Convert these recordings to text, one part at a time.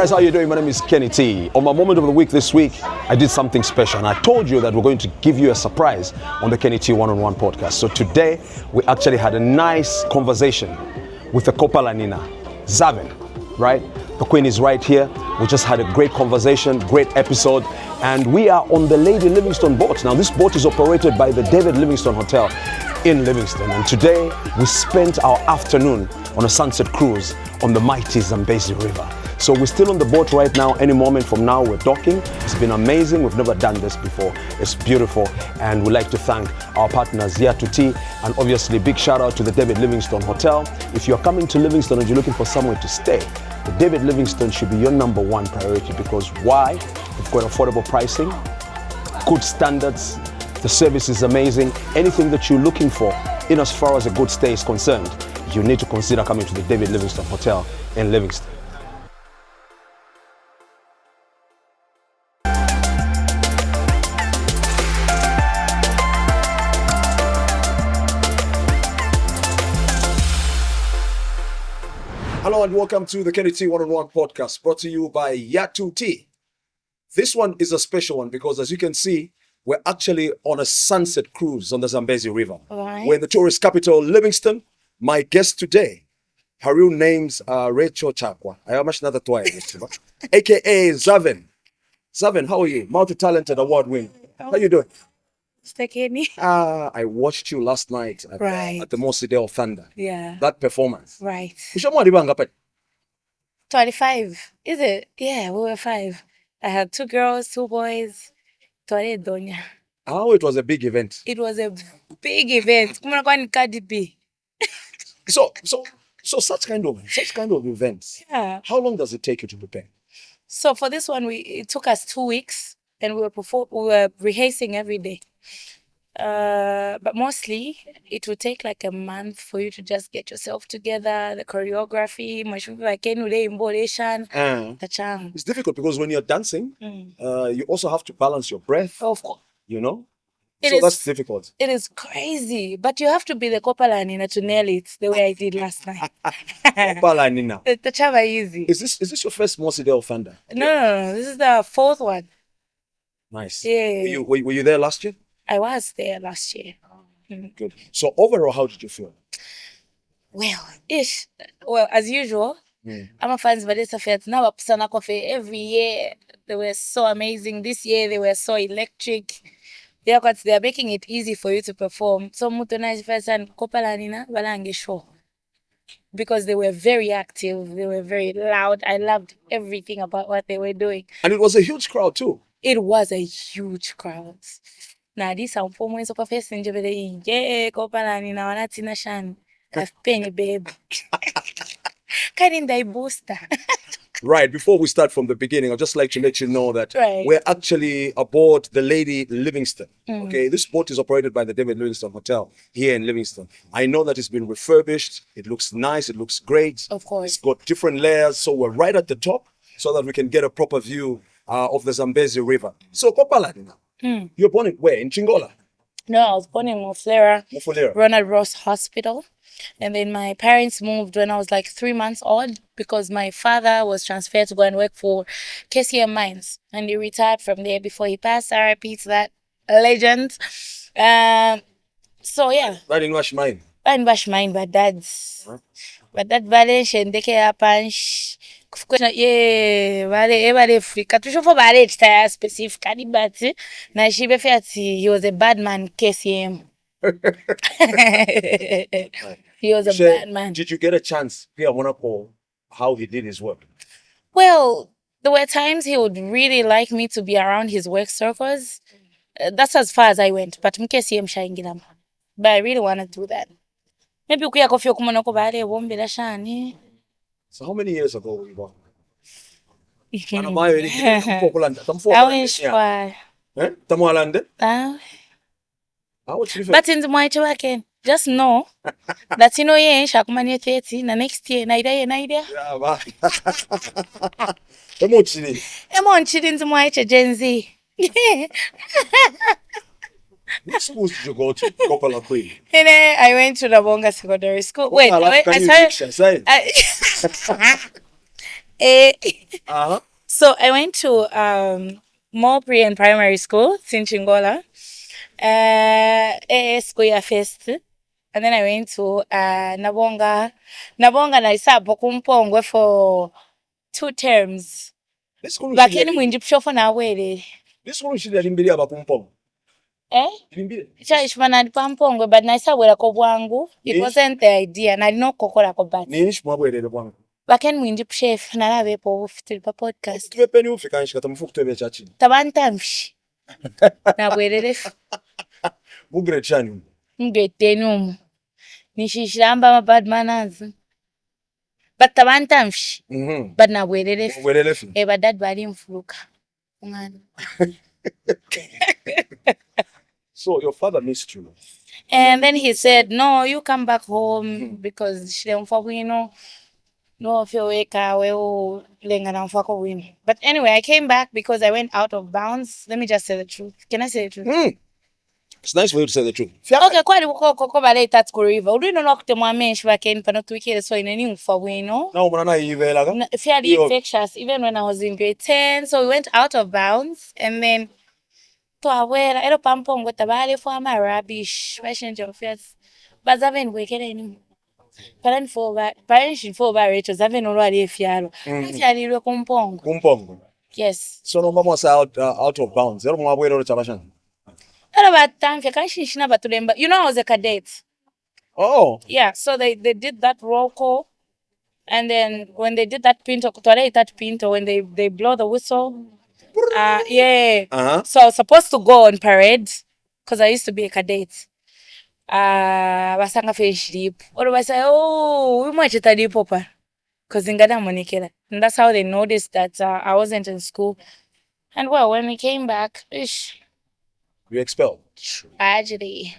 guys, how you doing? My name is Kenny T. On my moment of the week this week, I did something special and I told you that we're going to give you a surprise on the Kenny T One-on-One podcast. So today, we actually had a nice conversation with the Kopala Nina, Xaven, right? The Queen is right here. We just had a great conversation, great episode, and we are on the Lady Livingstone boat. Now this boat is operated by the David Livingstone Hotel in Livingstone, and today we spent our afternoon on a sunset cruise on the mighty Zambezi River. So we're still on the boat right now. Any moment from now we're docking. It's been amazing. We've never done this before. It's beautiful, and we'd like to thank our partners Yatuti, and obviously big shout out to the David Livingstone Hotel. If you're coming to Livingstone and you're looking for somewhere to stay, the David Livingstone should be your number one priority, because why? We've got affordable pricing, good standards, the service is amazing. Anything that you're looking for in as far as a good stay is concerned, you need to consider coming to the David Livingstone Hotel in Livingstone. Hello and welcome to the Kenny T One-on-One podcast, brought to you by Yatuti. This one is a special one because, as you can see, we're actually on a sunset cruise on the Zambezi River. Right. We're in the tourist capital, Livingstone. My guest today, her real name's Rachel Chakwa. I am another twice, aka Xaven. Xaven, how are you? Multi-talented award winner. How you doing? Kenny. I watched you last night at the Mosidel Thunder. Yeah. That performance. Right. 25. Is it? Yeah, we were 5. I had 2 girls, 2 boys. Donya. Oh, it was a big event. It was a big event. So such kind of events. Yeah. How long does it take you to prepare? So for this one, it took us 2 weeks, and we were rehearsing every day. But mostly it would take like a month for you to just get yourself together, the choreography, It's difficult because when you're dancing, you also have to balance your breath. Of course. You know? So that's difficult. It is crazy, but you have to be the Kopala Nina to nail it the way I did last night. Kopala Nina. The chava easy. Is this your first Mosidel Thunder? No. This is the 4th one. Nice. Yeah. Were you there last year? I was there last year. Good. So overall, how did you feel? Well, as usual, I'm a fans of this affair. Now every year they were so amazing. This year they were so electric. They are making it easy for you to perform. So because they were very active, they were very loud. I loved everything about what they were doing. And it was a huge crowd too. It was a huge crowd. Now this are 4 months of a face in Jebede. Yeah, Kopala Nina, Wanatina Shan. I've penny babe. Can't I booster? Right, before we start from the beginning, I'd just like to let you know that we're actually aboard the Lady Livingstone. Okay, this boat is operated by the David Livingstone Hotel here in Livingstone. I know that it's been refurbished. It looks nice. It looks great. Of course. It's got different layers. So we're right at the top so that we can get a proper view of the Zambezi River. So Kopala Nina, you're born where? In Chingola? No, I was born in Mufulira. Mufulira. Ronald Ross Hospital. And then my parents moved when I was like 3 months old because my father was transferred to go and work for KCM Mines. And he retired from there before he passed. RIP to that legend. So yeah. Right in Wash Mine. I didn't wash mine, but dad's. But that village and they can punch. Yeah, vale free. Katusho for vale specifically, but na she be he was a bad man, KCM. He was a bad man. Did you get a chance to hear Monaco how he did his work? Well, there were times he would really like me to be around his work circles. That's as far as I went. But KCM shaingilam. But I really want to do that. Maybe ukuya kofi okumonako bale bombe la shani. So how many years ago were you born? But in the Moicho again, just know that you know ye shakumani 30 na next year na idea. Yeah, ba. Emochili in the Moicho Gen Z. What school did you go to? Kopala Queen. I went to the Bonga Secondary School. Wait, I started. Eh, Uh-huh. so I went to more pre and primary school, Sinchingola. School year first. And then I went to Nabonga. Nabonga na isapo kumpongwe for 2 terms. This school Bakeni mwinji pshofo na wele. This school should have been about Pumpong. Chaishmana pampongwe, but na isawela ko bwangu. It wasn't the idea. Na no kokola ko bat. Ni shmabwele bwangu. Bakeni mwinji pshef na labe po fitilipa podcast. Tupeni ufika nshika tamufu kutwebe chachi. Tabantamshi. Na bwelerefu. Mugre chani. Mgetenumu. Nishishiramba ma bad manners. But tabantamshi. But na bwelerefu. Bwelerefu. But dad bali mfuruka. Ngani. So your father missed you. And then he said, no, you come back home because she don't fuck with you. No, if you wake up, but anyway, I came back because I went out of bounds. Let me just say the truth. Can I say the truth? It's nice for you to say the truth. Okay, kwali ko bale tatsko river. Uli no nokte mwa menshi baken pano tuikele so ineni mfa wino. Na umana ivela ka? Fairly infectious even when I was in grade 10. So we went out of bounds and then to aware ero pampongwe tabale for my rubbish. Fashion job first. But Zaven wekele ni. Parents for Rachel Xaven already efialo. Efialirwe kumpongo. Kumpongo. Yes. So no mama was out of bounds. Ero mwa bwelo chabashan. Era batamfya kanshishina batulemba. You know I was a cadet. Oh. Yeah, so they did that roll call. And then when they did that pinto, when they blow the whistle. Yeah. Uh-huh. So I was supposed to go on parade because I used to be a cadet. Basanga fish deep. Or I say, oh, we might get deep popper. Because in Ghana monikela. And that's how they noticed that I wasn't in school. And well, when we came back, You expelled. Tragedy.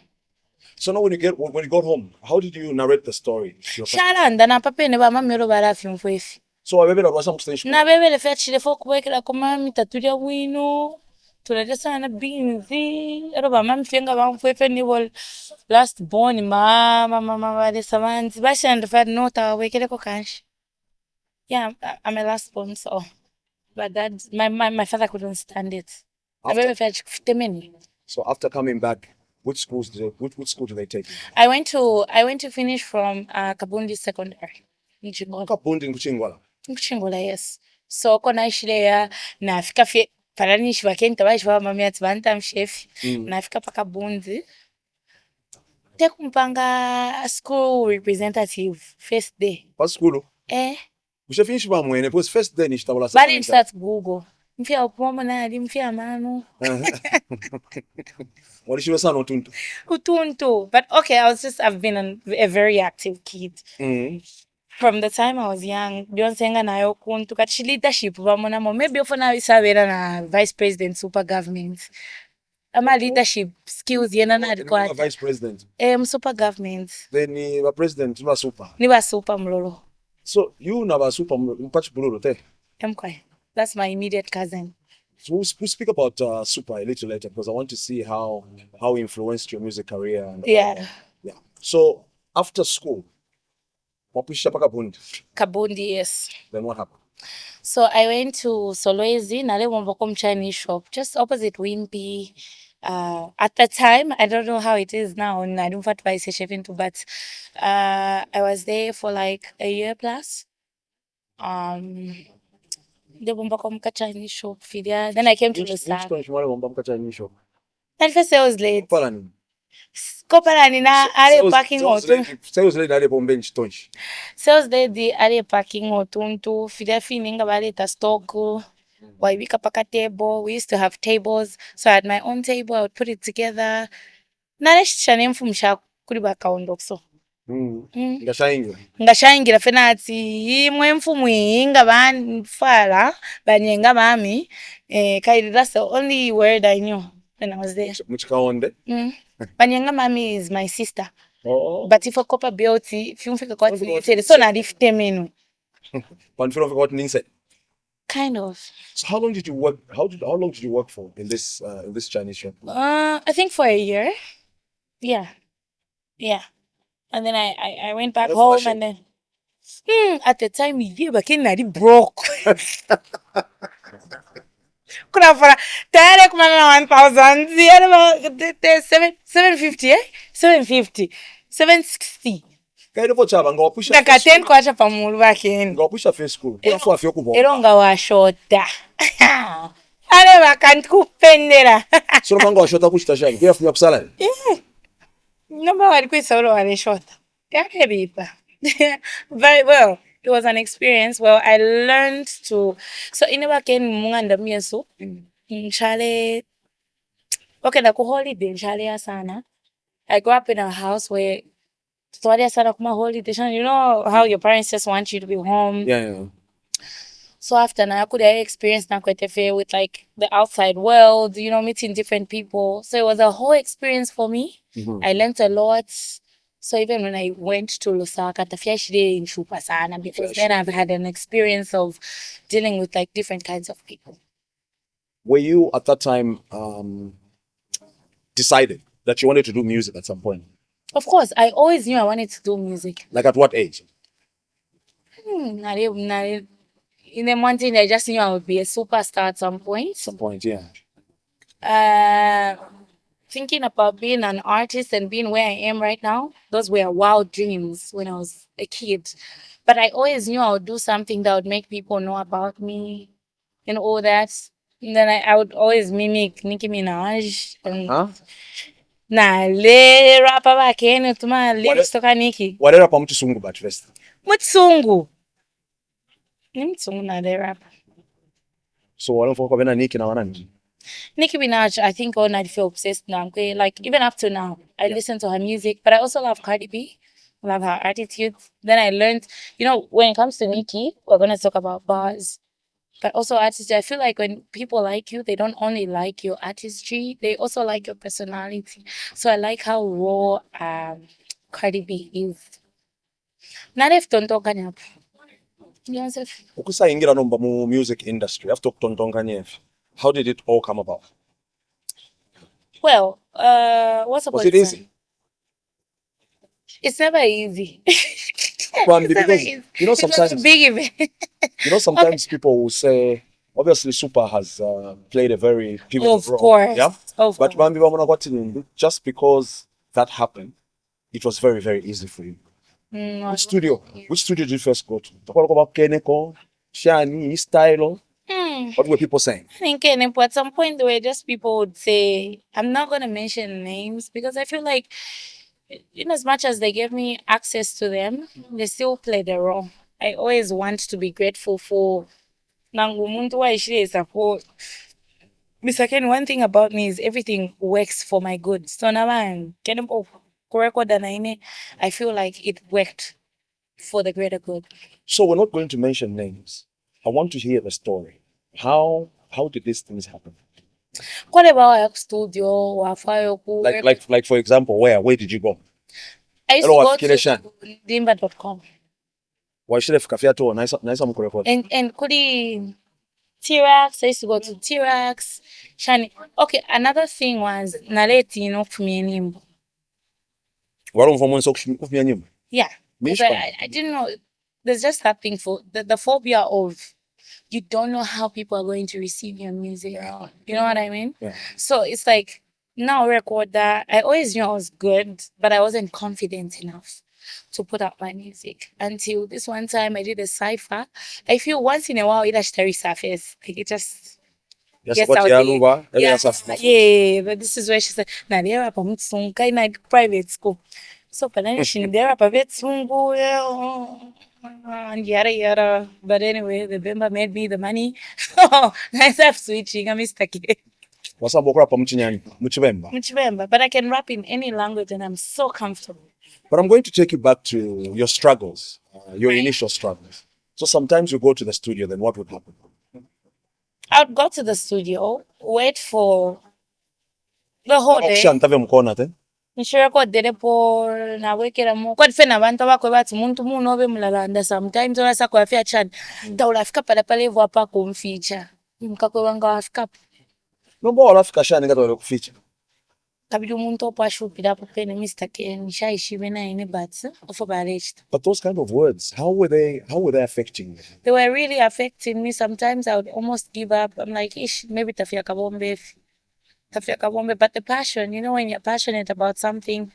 So now when you got home, how did you narrate the story? Shalanda na pape ne ba mamelo barafi mfwefi. So I bebe was some station. Na bebe le fet chile fo kubekela ko mami tatulia wino. Tulete sana binzi. Ero ba mami fenga ba mfwefe ni wol last born mama ba de samanzi. Ba shanda fa no ta wekele ko kanshi. Yeah, I'm a last born so. But that my father couldn't stand it. So after coming back, which school do they take you? I went to finish from Kabundi Secondary. Kabundi Kuchingwala. Kuchingwala, yes. So kona ishile na fika parani shwakeni tabashwa mami atibanta mshefi. Na fika pa Kabundi. Tekumpanga school representative first day. What school? Usha finish ba mwene because first day nishtabula sa. But it starts Google. Mfia upomo na ali mfia manu. What is your son utuntu? Utuntu. But okay, I've been a very active kid. From the time I was young, Beyonce na yo kuntu kati leadership bamona mo maybe ofana isabera na vice president super government. Ama leadership skills yena na kwa vice president. Super government. Then ni ba president ni ba super. Ni ba super mlolo. So you na ba super mpachi bulolo te. Emkwa. That's my immediate cousin. So we'll speak about Super a little later because I want to see how it influenced your music career. And yeah. So after school, wapisha pa Kabundi. Kabundi, yes. Then what happened? So I went to Solwezi, nale Wombokom Chinese shop, just opposite Wimpy. At the time, I don't know how it is now, and I don't know what I say Xaven to, but I was there for like a year plus. The Wombokom Chinese shop, then I came to the start. Which Wombokom Chinese shop? And first sales late. Kopala na ale parking otu. Sales lady ale bombe nchitonchi. Sales lady ale parking otu fidia fininga bale ta stock. Waibika paka table. We used to have tables. So I had my own table. I would put it together. Nareshisha nemfumusha kuri bakaondokso. Ngashaingira fenati imwe mfumu inga banfala banyenga mami that's the only word I knew when I was there. Muchikaonde? Banyenga mami is my sister. Oh. But if a copper beauty, if you fika kwati ni so na lifte menu. Panfilo fika kwati ninse. Kind of. So how long did you work? How long did you work for in this Chinese shop? I think for a year. Yeah. And then I went back home and then At the time, yeah, but I broke. Could have for direct man 1,000. The 750, 750, 760. Kaile pochaba ngawapusha. Kaka 10 kwacha pamulu bakeni. Ngawapusha face school. Kuna fwa afyo kubo. Eronga wa shota. Ale bakanti kupendera. So manga wa shota kuchita shani. Kila funya kusala. Yeah. Namba walikuwa ulo wale shota. Yake bipa. Very well. It was an experience. Well, I learned to. So inabakeni munganda mieso. Nchale. Okay, na holiday nchale ya sana. I grew up in a house where you know how your parents just want you to be home. Yeah. So after I could experience with like the outside world, you know, meeting different people. So it was a whole experience for me. Mm-hmm. I learned a lot. So even when I went to Lusaka, because then I've had an experience of dealing with like different kinds of people. Were you at that time decided that you wanted to do music at some point? Of course, I always knew I wanted to do music. Like at what age? In the one thing, I just knew I would be a superstar at some point. Some point, yeah. Thinking about being an artist and being where I am right now, those were wild dreams when I was a kid. But I always knew I would do something that would make people know about me and all that. And then I would always mimic Nicki Minaj. Na le rapa bakeni utuma lyrics toka Nicki. Wale rapa mchisungu but first. Mchisungu. Ni mchisungu na le rapa. So wale mfoko bena Nicki na wanani? Nicki Minaj, I think I feel obsessed now. Like even up to now, I listen to her music, but I also love Cardi B. I love her attitude. Then I learned, you know, when it comes to Nicki, we're gonna talk about bars. But also artistry, I feel like when people like you, they don't only like your artistry, they also like your personality. So I like how raw Cardi B is. Naref tontonganya hapo. Ukusaingira nomba mu music industry after tontonganya. How did it all come about? Well, was it easy? It's never easy. Because you know sometimes it's a big event. You know sometimes people will say, obviously Super has played a very pivotal role. Of course. Yeah. Of but course. Just because that happened, it was very, very easy for you. Which studio did you first go to? Shani, Style. What were people saying? I think at some point there were just people would say, I'm not going to mention names because I feel like in as much as they gave me access to them, they still played a role. I always want to be grateful for Nangumuntu wa ishire support. Mr. Ken, one thing about me is everything works for my good. So now I feel like it worked for the greater good. So we're not going to mention names. I want to hear the story. How did these things happen? What about studio? Like for example, where did you go? I used to go to dimba.com. Why should have cafe to nice record? And kuri T-Rex, I used to go to T-Rex. Shani. Okay, another thing was naleti no kumienimbo. Yeah. I didn't know. There's just that thing for the phobia of you don't know how people are going to receive your music. Yeah. You know what I mean? Yeah. So it's like now record that. I always knew I was good, but I wasn't confident enough to put out my music until this one time I did a cipher. I feel once in a while it actually surface. Like it just gets out there. Yeah, but this is where she said, "Na there up in private school." So but then she there up a bit and yada. But anyway, the Bemba made me the money. Nice up switching. I missed again. Muchibemba. But I can rap in any language and I'm so comfortable. But I'm going to take you back to your struggles, your initial struggles. So sometimes you go to the studio, then what would happen? I would go to the studio, wait for the whole day. Nishireko derepo na wekera mo kwa tfena bantu bakwe bati muntu muno obe mulalanda sometimes orasa kwa afya chan nda ulafika pale pale hivyo hapa kumficha mkakwe wanga wafika nombo ulafika shani ngato wale kuficha kabiri umuntu opashupira popene Mr. Ken shaishibe na ine batsi ofo barechta. But those kind of words, how were they affecting you? They were really affecting me. Sometimes I would almost give up. I'm like, ish, maybe tafia kabombe. But the passion, when you're passionate about something,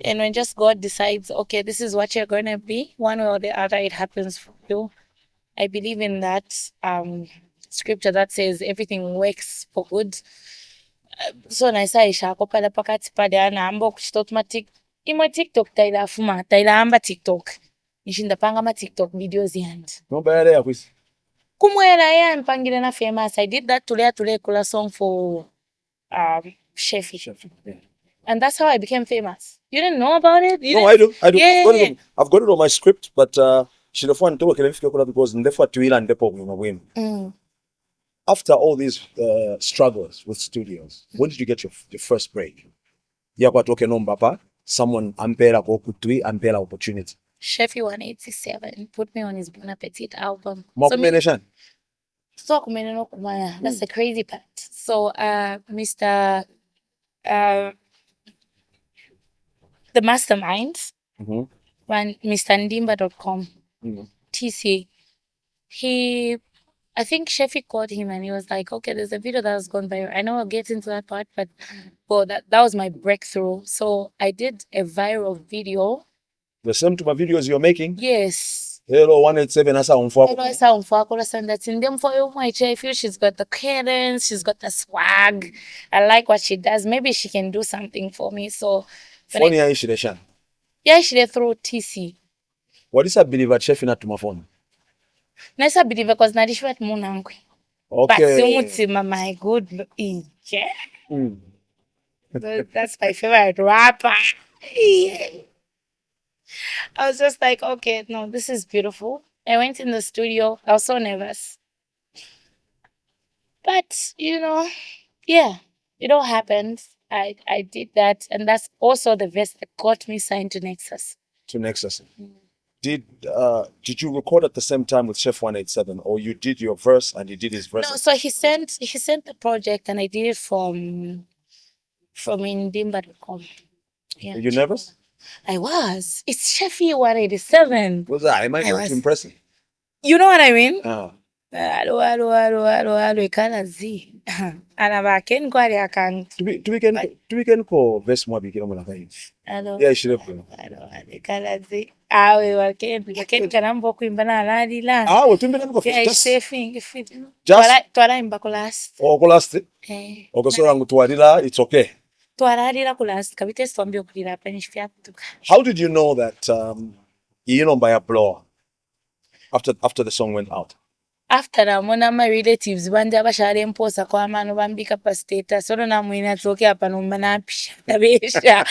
and when just God decides, okay, this is what you're going to be, one way or the other, it happens for you. I believe in that scripture that says everything works for good. So naisha kopala pakati pale anaamba okuchita imwe TikTok taila TikTok nishinda panga ma TikTok videos yandi Nobody there kwisi kumwera ya mpangile na famous. I did that tule kula song for Shefi. Yeah. And that's how I became famous. You didn't know about it? No, I do. Yeah. I've got it on my script, but shilofwan to kelefika kula because ndefa tuila ndepo mwim. After all these struggles with studios, when did you get your first break? Yakwatoke nombapa, someone ampela kokutui, ampela opportunity. Shefi 187 put me on his Bon Appetit album. That's the crazy part. So Mr. The mastermind, ran mrndimba.com, TC, I think Shefi called him and he was like, okay, there's a video that has gone viral. I know I'll get into that part, but that was my breakthrough. So I did a viral video. The same to my videos you're making? Yes. Hello, 187 asa umfwako. Hello, asa umfwako. That's in them for you. I feel she's got the cadence, she's got the swag. I like what she does. Maybe she can do something for me. So phone ya ishilesha. Yeah, she through TC. What is a believer Shefi na tuma phone? Nice believe because narishwa at munangwe. Okay. But my good yeah. That's my favorite rapper. Yeah. I was just like, okay, no, this is beautiful. I went in the studio. I was so nervous. But, yeah, it all happened. I did that. And that's also the verse that got me signed to Nexus. To Nexus. Did you record at the same time with Chef 187, or you did your verse and he did his verse? No, so he sent the project and I did it from indimba.com. Yeah. Are you nervous? I was. It's Shefi 187. Was that? Am I not impressive? You know what I mean? Hello, Ikalazi. Anabaken kwali akantu. Tuweken ko verse mwa bikira mwana kai. Hello. Yeah, shirepwe. Hello, ikalazi. Awe waken kanambo kuimba na alalila. We tumbe namko just just twala imba kulast. Kulast. Okosora ngutwarira, it's okay. Twararira kulast kabite swambio kulira panishfia tuka. How did you know that by a blower after the song went out? After namona my relatives bandi abashare mposa kwa manu bambika pa status solo namwina tsoke apa nomba napisha tabesha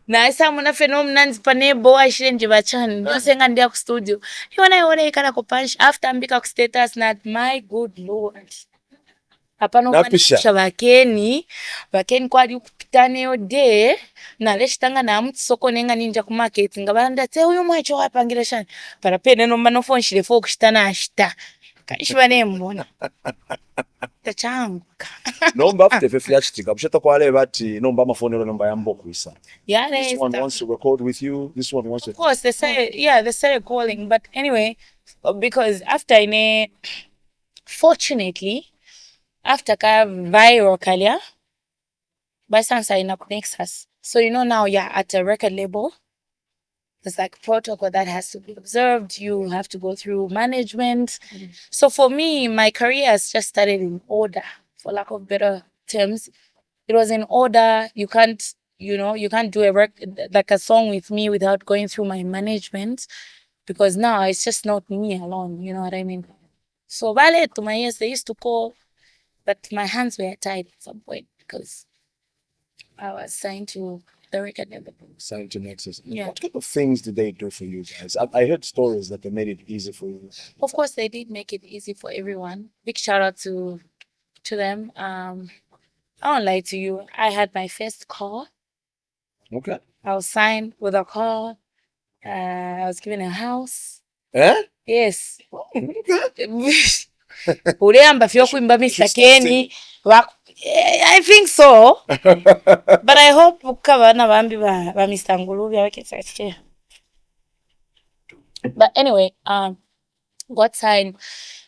na isa muna phenomena nzipane boa shirenje bachani ndosenga ndia ku studio yona ikala ko punch after ambika ku status not my good lord apa nomba napisha bakeni kwali kupitane yo de na leshitanga na mtsoko nenga ninja ku market ngabanda te uyu mwacho wapangira shani para pene nomba no phone shile fo kushitana ashita kanishibane mbona tachanguka nomba after fefiachitika bushata kwale bati nomba amafonero nomba yambo kuisa. Yeah, this one wants to record with you, this one wants to. Of course they started calling, but anyway, because after fortunately after ka viral kalia by sansa ina Nexus. So now you're at a record label. There's like protocol that has to be observed. You have to go through management. So for me, my career has just started in order, for lack of better terms. It was in order. You can't do a song with me without going through my management, because now it's just not me alone. You know what I mean? So ballet to my ears, they used to call, but my hands were tied at some point because I was signed to the record label. Signed to Nexus. Yeah. What kind of things did they do for you guys? I heard stories that they made it easy for you. Of course, they did make it easy for everyone. Big shout out to them. I won't lie to you. I had my first car. Okay. I was signed with a car. I was given a house. Eh? Yes. Uliamba fyo kuimba Mr. Kenny. I think so. But I hope ukavana bambi ba Mr. Ngulubi aweke. But anyway, got signed.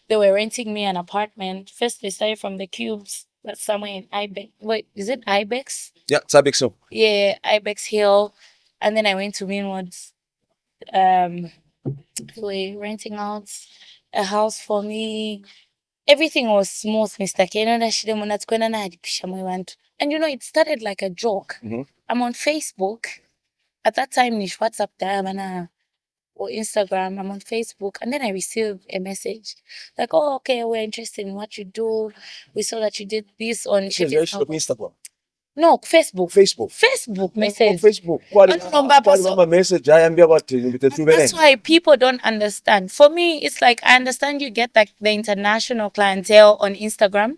They were renting me an apartment. First they started from the Cubes, that's somewhere in Ibex. Wait, is it Ibex? Yeah, it's a big so. Yeah, Ibex Hill. And then I went to Meanwoods. They were renting out a house for me. Everything was smooth, Mr. Keno. And it started like a joke. I'm on Facebook. At that time, Nish WhatsApp Diamana or Instagram. I'm on Facebook. And then I received a message like, oh, okay, we're interested in what you do. We saw that you did this on Instagram. No, Facebook. Facebook message. Facebook. What message? I am about to. That's why people don't understand. For me, it's like I understand you get like the international clientele on Instagram,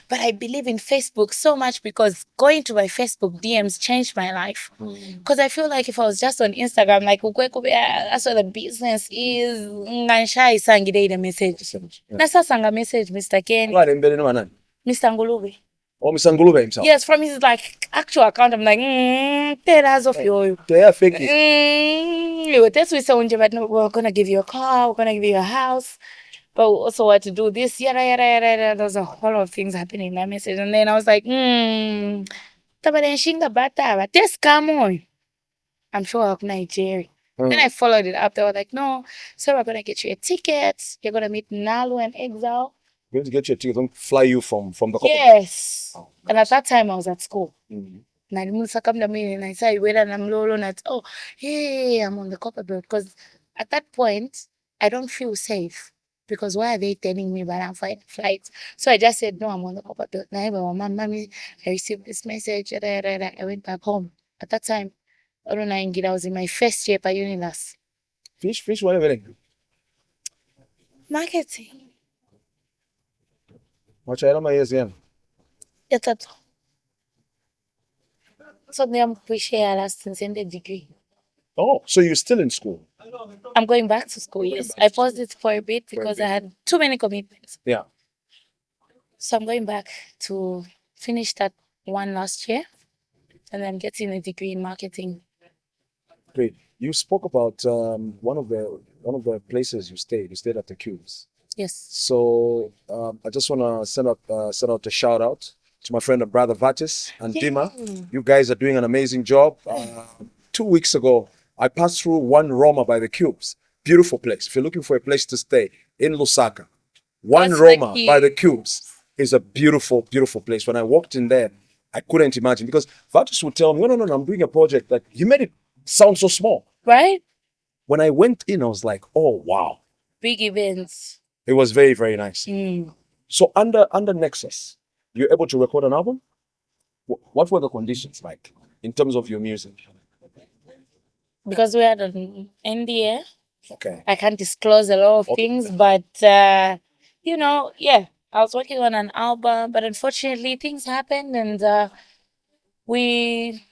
but I believe in Facebook so much because going to my Facebook DMs changed my life. Because I feel like if I was just on Instagram, like that's what the business is. Ngansha isangide the message. Nasa sanga message, Mr. Ken. Mr. Ngulubi. Oh, Mr. Ngulubi himself. Yes, from his like actual account, I'm like, tell us of you. They are fake. That's we say we're gonna give you a car, we're gonna give you a house, but we also want to do this, yada yada yada yada. There's a whole lot of things happening in that message. And then I was like, come on. I'm sure of Nigeria. Then I followed it up. They were like, no, so we're gonna get you a ticket, you're gonna meet Nalu and Exile. Going to get your ticket, don't fly you from the couple. Yes. Oh, and at that time I was at school. And I said, wait, and I'm low and oh, hey, I'm on the copper belt. Because at that point, I don't feel safe. Because why are they telling me that I'm flying flights? So I just said, no, I'm on the copper belt. Mommy, I received this message. I went back home. At that time, I was in my first year at Unilas. Fish, whatever. Marketing. What are my years again? So I'm pushing last in the degree. Oh, so you're still in school? I'm going back to school, yes. I paused it for a bit because I had too many commitments. Yeah. So I'm going back to finish that one last year and then getting a degree in marketing. Great. You spoke about one of the places you stayed. You stayed at the Cubes. Yes. So I just want to send out a shout out to my friend and brother Vatis and Dima. You guys are doing an amazing job. 2 weeks ago, I passed through One Roma by the Cubes. Beautiful place. If you're looking for a place to stay in Lusaka, One Roma by the Cubes is a beautiful, beautiful place. When I walked in there, I couldn't imagine because Vatis would tell me, no, I'm doing a project that you made it sound so small. Right? When I went in, I was like, oh, wow. Big events. It was very, very nice. So under Nexus, you're able to record an album? What were the conditions like in terms of your music? Because we had an NDA. Okay. I can't disclose a lot of things, but, I was working on an album, but unfortunately things happened and we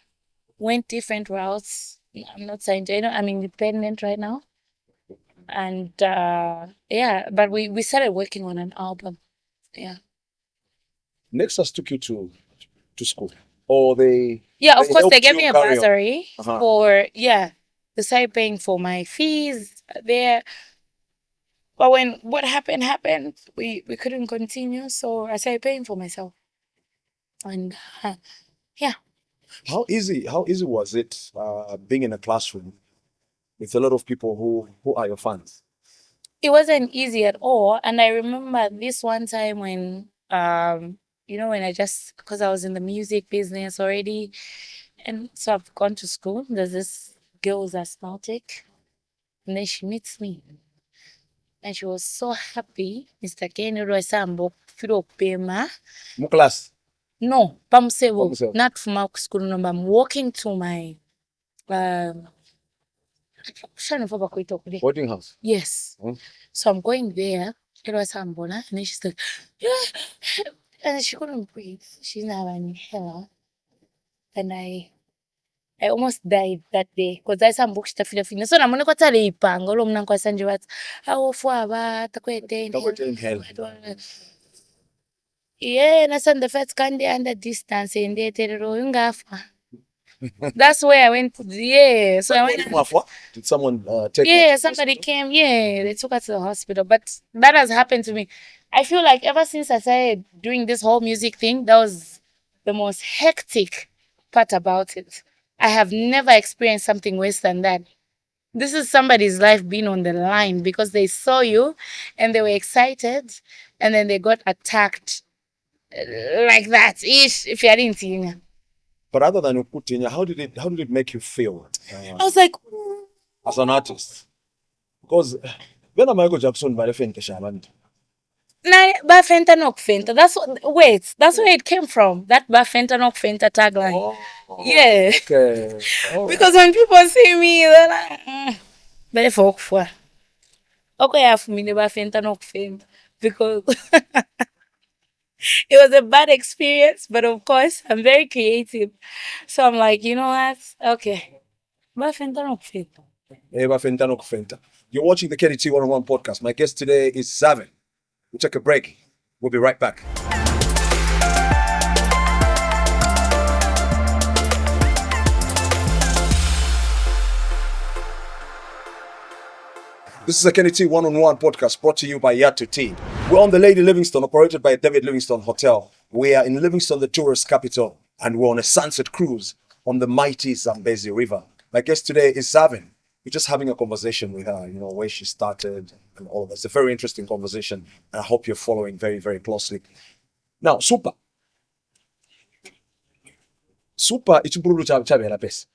went different routes. I'm not signed to I'm independent right now. And but we started working on an album. Yeah. Nexus took you to school, or they? Yeah, of course they gave me a carry on? bursary for they started paying for my fees there. But when what happened, we couldn't continue, so I started paying for myself. And yeah. How easy was it being in a classroom with a lot of people who are your fans? It wasn't easy at all. And I remember this one time when, when because I was in the music business already. And so I've gone to school. There's this girl who's asthmatic. And then she meets me. And she was so happy. Mr. Kenny Sambo, Firo Pema. Class? No, Pamsebo. Not from our school number. I'm walking to my boarding house. Yes. So I'm going there. It was Ambona, and then she's like, yeah. And she couldn't breathe. She's not an inhaler. And I almost died that day because I some books to feel. So I'm gonna go tell you, Pangolo, I'm not going to send you what. I will for about the Yeah, nasanda first kandi under distance and ungafa. That's where I went. Yeah, so I went. Did someone take you Yeah, to the somebody hospital? came. Yeah, they took us to the hospital. But that has happened to me. I feel like ever since I started doing this whole music thing, that was the most hectic part about it. I have never experienced something worse than that. This is somebody's life being on the line because they saw you and they were excited and then they got attacked like that. Ish, if you didn't see. But other than Ukutinya, how did it make you feel I was like, as an artist? Because when Michael Jackson by the Shaman. nah, Bafenta Nokfenta. That's where it came from. That Bafenta Nokfenta tagline. Oh, Yeah. okay. All right. Because when people see me, they're like, but if for okay, have me never Bafenta Nokfenta. Because it was a bad experience, but of course, I'm very creative. So I'm like, you know what? Okay. Bafenta Nokfenta. Eva Fentano Fenta. You're watching the KDT 101 podcast. My guest today is Xaven. We'll take a break. We'll be right back. This is a KDT 101 podcast brought to you by Yato Tea. We're on the Lady Livingstone, operated by David Livingstone Hotel. We are in Livingstone, the tourist capital, and we're on a sunset cruise on the mighty Zambezi River. My guest today is Xaven. We're just having a conversation with her, where she started and all of that. It's a very interesting conversation, and I hope you're following very, very closely. Now, Super, it's a best.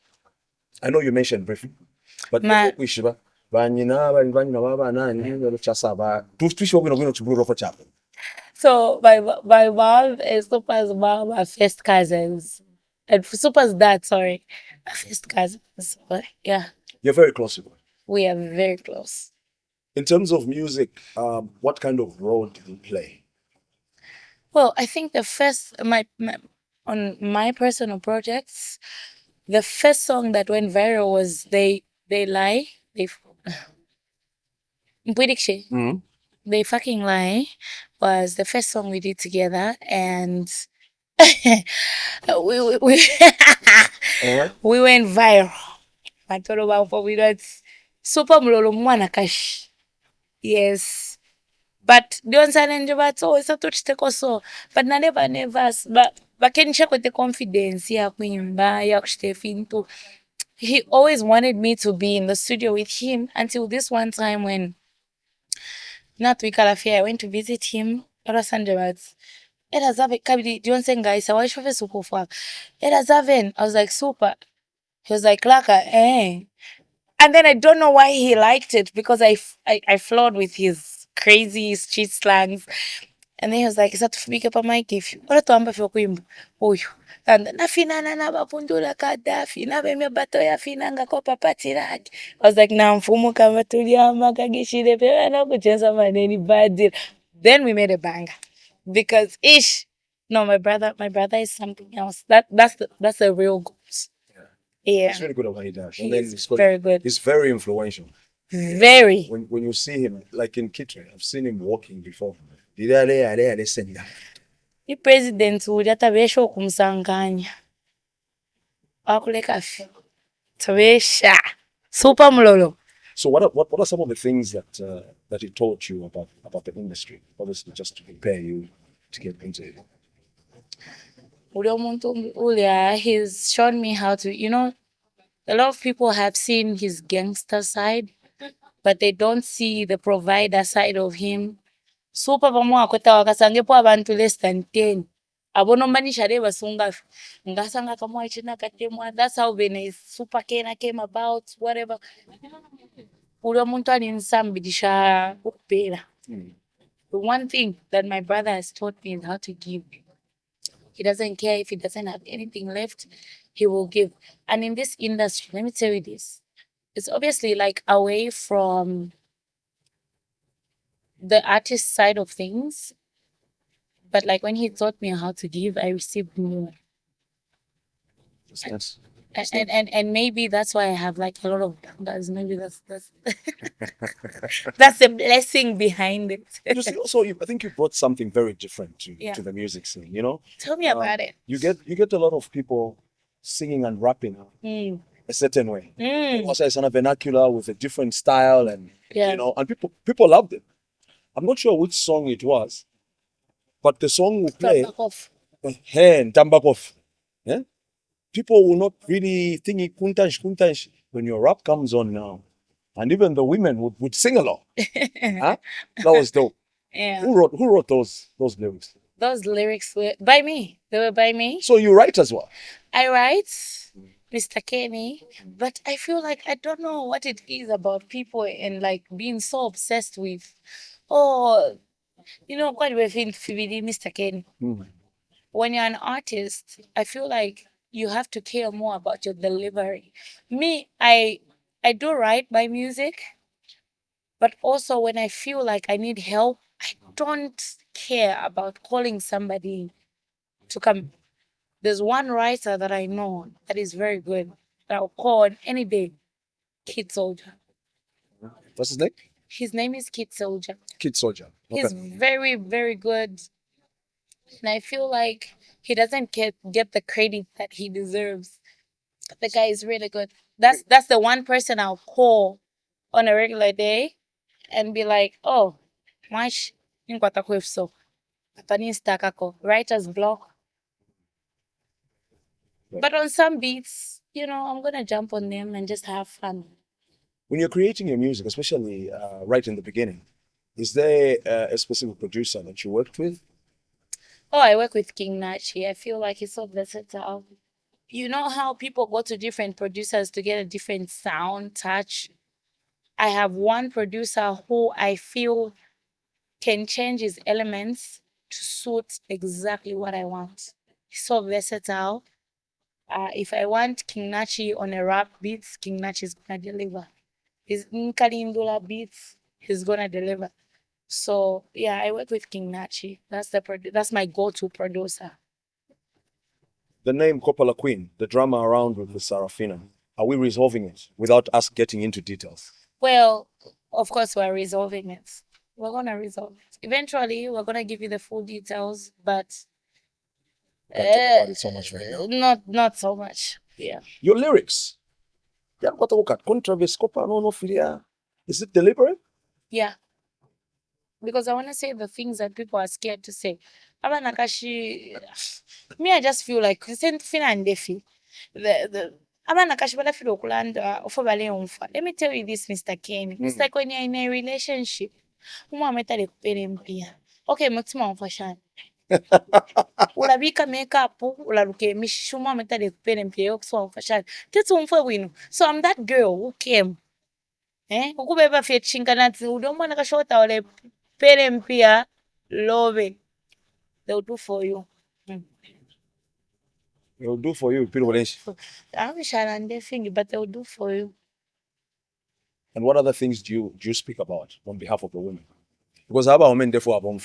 I know you mentioned briefly, but Ma- we should. So my mom and Super's mom are first cousins. And Super's dad, sorry, are first cousins. So, yeah, You're very close to her. we are very close. In terms of music, what kind of role did you play? Well, I think the first my on my personal projects, the first song that went viral was They Lie. Mpwidikshi. They Fucking Lie was the first song we did together, and we we went viral. Matoro bamfo we got super mlolo mwana kash. Yes. But don't say but so it's a touch take so. But na never but can check with the confidence ya kuimba ya kushite he always wanted me to be in the studio with him until this one time when not we I went to visit him. Era Sunday was Era Zave Kabidi Johnson guys, I watch for super fuck. Era Zaven. I was like super. He was like Laka, eh. And then I don't know why he liked it because I flawed with his crazy street slangs. And then he was like, is that to speak up on my gift? What to amba for kuimba? Oh, and nafina na bapundula kadafi na bemya bato ya finanga ko papati radi. I was like, na mfumu kama tuliama kagishire pewa na kucheza maneni bad. Then we made a banger because no, my brother is something else. That's the real goals. Yeah. He's really good at what he does. He's very good. He's very influential. Very. When you see him, like in Kitwe, I've seen him walking before. The I-president uli atabesha okumsanganya. Akuleka fi. Tabesha. Super mlolo. So what are some of the things that he taught you about the industry? Obviously, just to prepare you to get into it. Uli omuntu uli he's shown me how to, a lot of people have seen his gangster side, but they don't see the provider side of him. Super pamwe akweta wakasangepo abantu less than 10. Abonombanisha de basunga ngasanga kamwe china katemwa. That's how Bene's Super Kena came about, whatever. Uli omuntu alinsambidisha ukupera. The one thing that my brother has taught me is how to give. He doesn't care if he doesn't have anything left, he will give. And in this industry, let me tell you this, it's obviously like away from the artist side of things. But like when he taught me how to give, I received more. Yes. And maybe that's why I have like a lot of downloads. Maybe that's that's the blessing behind it. You see, also, I think you brought something very different Yeah. to the music scene. You know, Tell me about it. you get a lot of people singing and rapping Mm. a certain way. Mm. Also, it's on a vernacular with a different style, and Yeah. you know, and people loved it. I'm not sure which song it was, but the song we play, Back off. hey, and Tambakov, yeah, people will not really think it kuntansh when your rap comes on now, and even the women would sing along. Huh? That was dope. Yeah. Who wrote those lyrics? Those lyrics were by me. They were by me. So you write as well. I write, Mr. Kenny, but I feel like I don't know what it is about people and like being so obsessed with, oh, what we've been Mr. Kenny. When you're an artist, I feel like you have to care more about your delivery. Me, I do write my music, but also when I feel like I need help, I don't care about calling somebody to come. There's one writer that I know that is very good that I'll call on any day. Kid Soldier. What's his name? His name is Kid Soldier. Kid Soldier. Okay. He's very, very good. And I feel like he doesn't get the credit that he deserves. The guy is really good. That's the one person I'll call on a regular day and be like, oh, Mash, so writer's block. But on some beats, I'm gonna jump on them and just have fun. When you're creating your music, especially right in the beginning, is there a specific producer that you worked with? Oh, I work with King Nachi. I feel like he's so versatile. You know how people go to different producers to get a different sound, touch? I have one producer who I feel can change his elements to suit exactly what I want. He's so versatile. If I want King Nachi on a rap beats, King Nachi is gonna deliver. His Nkalindula beats, he's gonna deliver. So yeah, I work with King Nachi. That's my go-to producer. The name Kopala Queen, the drama around with the Sarafina, are we resolving it without us getting into details? Well, of course we're resolving it. We're gonna resolve it. Eventually, we're gonna give you the full details, but Can't talk about it so much right now. not so much. Yeah. Your lyrics. Yeah, what about controversy? Is it deliberate? Yeah. Because I want to say the things that people are scared to say. Me, I just feel like let me tell you this, Mr. Kane. It's like when you're in a relationship. Okay, mutima fashion. Ulabika makeup, ulaluke mishuma metade kupere mpia yokuswa fashion. So I'm that girl who came. Ukubeba fye chinkanati udomwa nakashota ole pere mpia love. They'll do for you. They'll do for you, people. I don't wish I had anything, but they'll do for you. And what other things do you speak about on behalf of the women? Because our women therefore are bomb.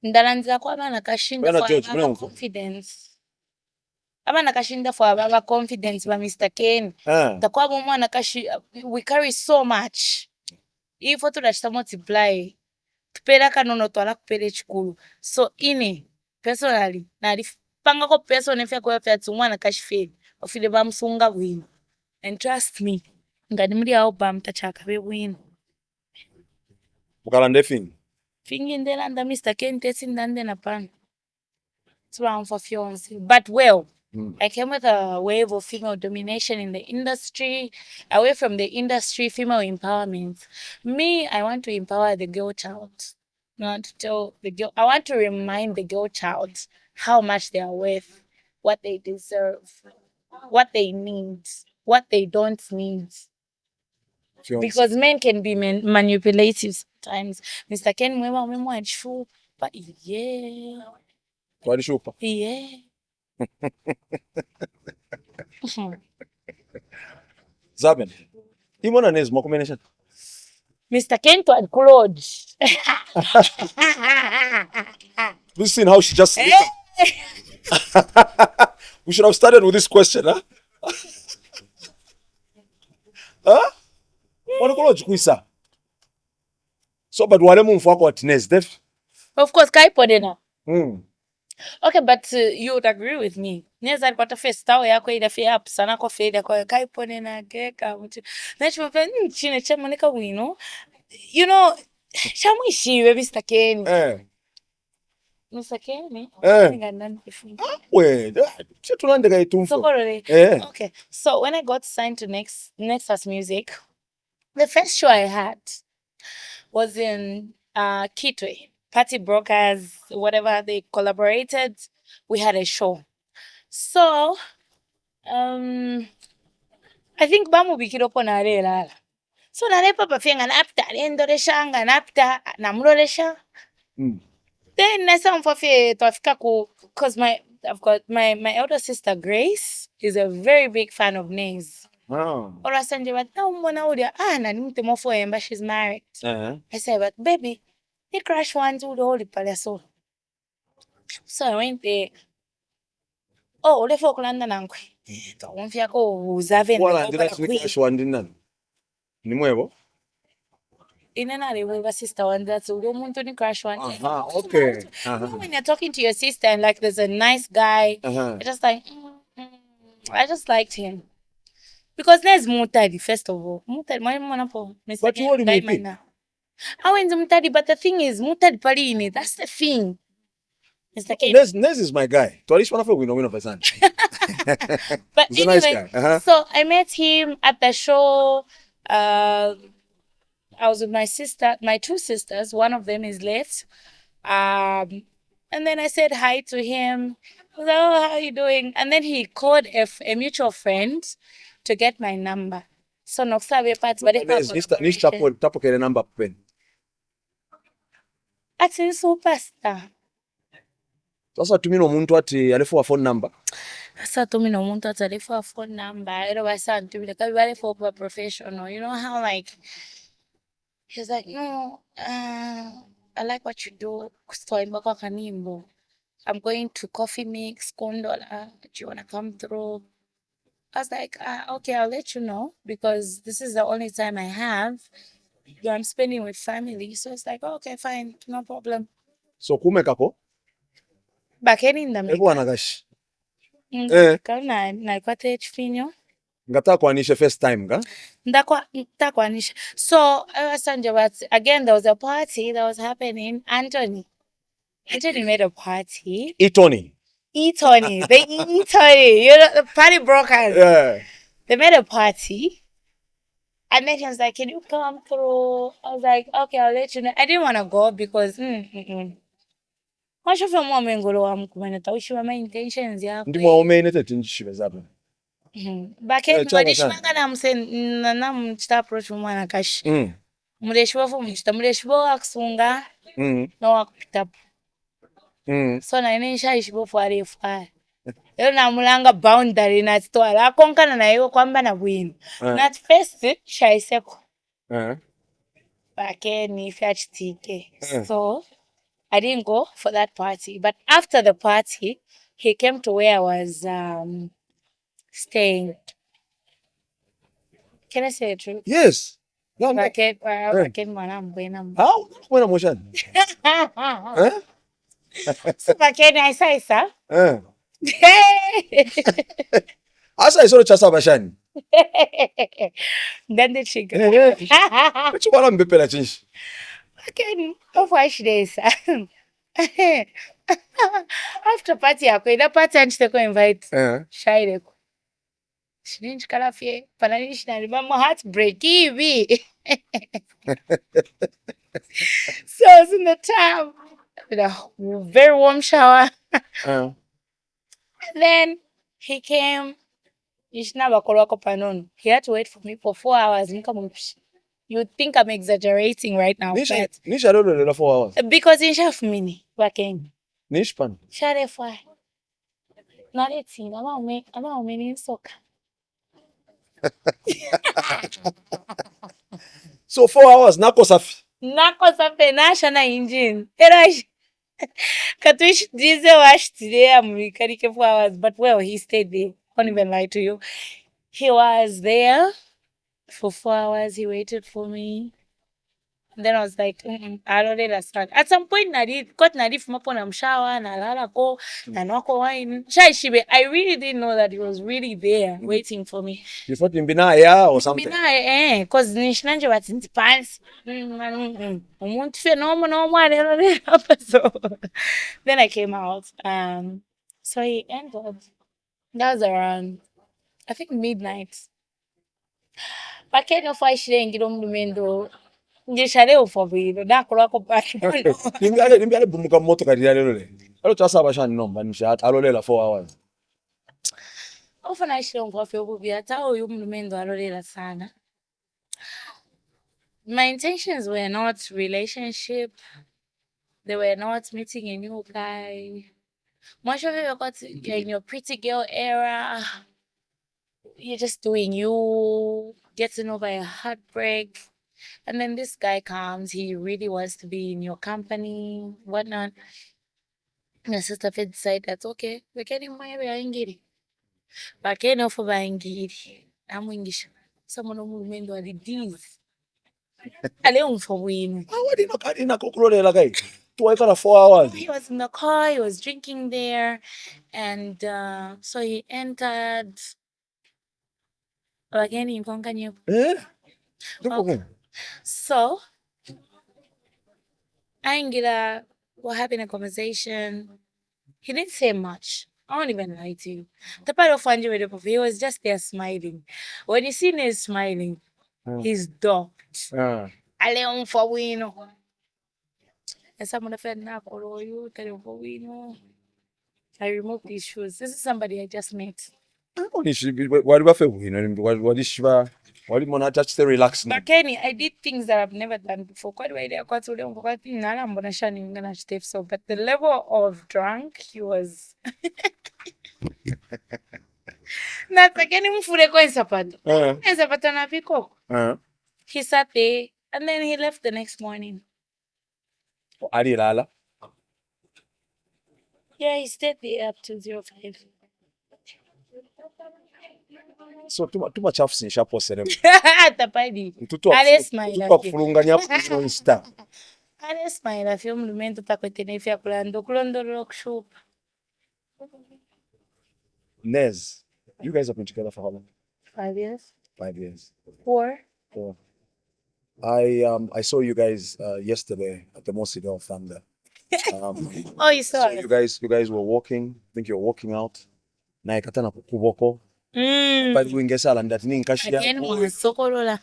Ndalanza kwa abana kashinda for ababa confidence. Abana kashinda for ababa confidence ba Mr. Ken. Takwa bomwana we carry so much. If to that multiply. Tupera kanono twala kupere chikulu. So personally, na panga ko person efya ko efya tsumwana kashifeli. Ofile ba msunga bwino. And trust me, ngadi muri aho ba mtachaka be bwino. Bukalande thing. Fingi ndela nda Mr. Ken tesi ndande na pan. It's round for fiance. But well, I came with a wave of female domination in the industry, away from the industry, female empowerment. Me, I want to empower the girl child. Not to tell the girl. I want to remind the girl child how much they are worth, what they deserve, what they need, what they don't need. Because men can be manipulative sometimes. Mr. Ken, but yeah. Why did you? Yeah. Zambian. Imona name mo combination. Mr. Ken to and Claude. Listen how she just We should have started with this question, huh? Huh? So, but wale mumfu wako watinezi, def? Of course, kai podena. Mm. Okay, but you would agree with me. Neza alipata face tao yako ida fe up sana ko fe ida ko kai podena keka mtu. Na chuma chine chama nika wino. You know, chamu ishiwe Mr. Kenny. Mr. Kenny? Nga nani kifunga. Tunandika itumfu. Sokorole. Okay. So when I got signed to Nexus Music, the first show I had was in Kitwe. Party Brokers, whatever, they collaborated. We had a show. So, I think Bamu bikiropo na lala. So na papa fenga napta endoresha nga napta namuroresha. Then nasa mfafe tuafika ku, cause I've got my elder sister Grace is a very big fan of Nays. Oh. Or I said, but no one out there. Na nimte mofo emba, she's married. I said, but baby, he crashed one to the holy palace. So I went there. Oh, ole folk landa nankwe. To wonfia ko Xaven. Wala ndila crash one dinnan. Ni mwebo? Inena lewe sister one that's ulo muntu ni crash one. Okay. When you're talking to your sister and like there's a nice guy, I just like I just liked him. Because there's Mutadi, first of all. Mutadi, my mama po. But you already meet. I went to Mutadi, but the thing is, Mutadi pali in it. That's the thing. Nez is my guy. To alish wanafe we know person. But he's anyway, a nice guy. So I met him at the show. I was with my two sisters. One of them is late. And then I said hi to him. I was like, oh, how are you doing? And then he called a mutual friend to get my number. So no sabe parts, but nish tapo kele number pen. Ati superstar. Sasa tumino muntu ati alifu wa phone number. Sasa tumino muntu ati alifu wa phone number. Ero basa tumile kabi wale for professional. You know how like he's like, no, I like what you do. I'm going to Coffee Mix, Kondola. Do you want to come through? I was like, okay, I'll let you know because this is the only time I have. I'm spending with family. So it's like, okay, fine, no problem. So kumekako? Bakeni ndameka. Ebu anagashi. Kana naikwate chifinyo. Ngata kwanisha first time nga? Ndakwa kwanisha. So again, there was a party that was happening. Anthony made a party. Tony, the Tony, you know, the party brokers. Yeah. They made a party. And then he was like, can you come through? I was like, okay, I'll let you know. I didn't want to go because, Much of your mom and go on Kumanata, which were my intentions, yeah. Ndi mwa umene tete nchishime zabe. Back in I'm saying, Nanam start approach mwana kash. Mudeshwa for Mr. Mudeshwa Aksunga, no akpitap. So na inisha ishibo for a fire. Yo na mulanga boundary na twala konkana na yo kwamba na win. Not first shy seko. Back ni fetch TK. So I didn't go for that party. But after the party, he came to where I was staying. Can I say the truth? Yes. How? When motion. So I say, sir. Asa isoro chasa bashani. Then the chicken. But you want to be pela chinch. Okay, of why she is. After party, the party and she invite. Shy. She didn't call off ye. Pananish na remember heartbreak. So I was in the tub with a very warm shower. And then he came. He had to wait for me for 4 hours. You think I'm exaggerating right now. Nish I don't know 4 hours. Because in chef mini working. Nish pan. Share fly. Not 18. I'm not in soccer. So 4 hours nako safi. Nako safi na shana engine. Erash. Katwish Dize washed today, I'm Rikarike for hours, but well, he stayed there. Can't even lie to you. He was there for 4 hours, he waited for me. Then I was like, I don't understand. At some point, got nadi from upon shower, nalala go, nanoko wine. Shai shibe. I really didn't know that he was really there waiting for me. You thought him binaya or something? Mina, cause nishnanje watinti pants. Umuntu fe no. So then I came out. So he entered. That was around, I think, midnight. But Kenya for she didn't get on the window. Ngishale ufobile nakulwako phi. Limbyale bumuka motoka lero le. Alo tsasa abashani nomba nisha alolela 4 hours. Ofana ishilongo afi obubi ata uyu mlumendo alolela sana. My intentions were not relationship. They were not meeting a new guy. Much of it got in your pretty girl era. You're just doing you, getting over a heartbreak. And then this guy comes, he really wants to be in your company, whatnot. My sister Fed decided that okay, we're getting married, I ain't getting. But can't offer buying giddy. I'm English. Someone who made what it is. I don't for win. Awadi no kadi na kukulolela kai. Tuwaika 4 hours. He was in the car, he was drinking there, and so he entered. Again, in Konkanyo. So, Angela, we're having a conversation. He didn't say much. I won't even lie to you. The part of Anji, he was just there smiling. When you see him smiling, he's docked. Aleon for win. And someone said, "Now follow you, tell you for win." I removed these shoes. This is somebody I just met. Wali bafe wino wali shiva wali mona touch the relax. But Kenny, I did things that I've never done before. Quite why they are quite so long. Quite nana I'm gonna shine in gonna step so. But the level of drunk he was. Not again mfure kwa sapato. Sapato na piko. He sat there and then he left the next morning. Ali lala. Yeah, he stayed there up to 05. So tuma chafu sinisha posere. Tapadi. Mtutu wa kufulunganya kuno star. Ale smile afyo mlumendo takotenefya kulondolo kushupa. Nez, you guys have been together for how long? 5 years. 5 years. 4. 4. I saw you guys yesterday at the Mosque of Thunder. Oh, you saw so it. you guys were walking. I think you were walking out. Na ikatana kukuboko. But we ngesala ndati ni nkashia. Again, mwasokolola.